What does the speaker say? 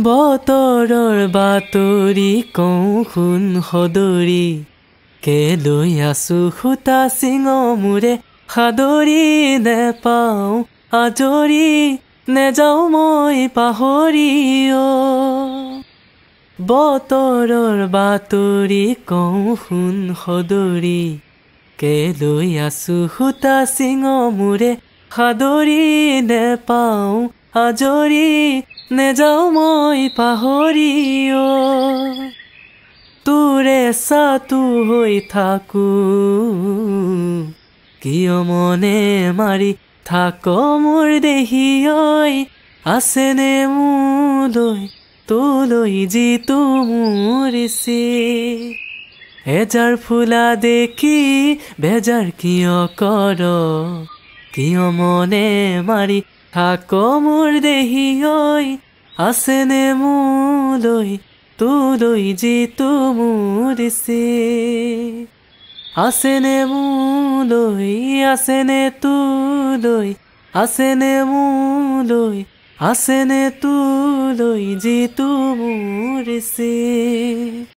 বতৰৰ বাতৰি কওঁ শুন সদৰি কেলৈ আছো খুটা চিঙ মোৰে সাদৰি নেপাওঁ আজৰি নেযাওঁ মই পাহৰি বতৰৰ বাতৰি কওঁ শুন সদৰি কেলৈ আছো খুটা চিঙ মোৰে সাদৰি নেপাওঁ আজৰি নেযাওঁ মই পাহৰি তোৰে সাতু হৈ থাকো কিয় মনে মাৰি থাক মোৰ দেহি আছেনে মোলৈ তোলৈ যিটো মোৰ এজাৰ ফুলা দেখি বেজাৰ কিয় কৰ কিয় মনে মাৰি থাক মোৰ দেহি আছেনে মোলৈ তোলৈ যিটো মোৰ আছেনে মোলৈ আছেনে তোলৈ আছেনে মোলৈ আছেনে তোলৈ যিটো মোৰ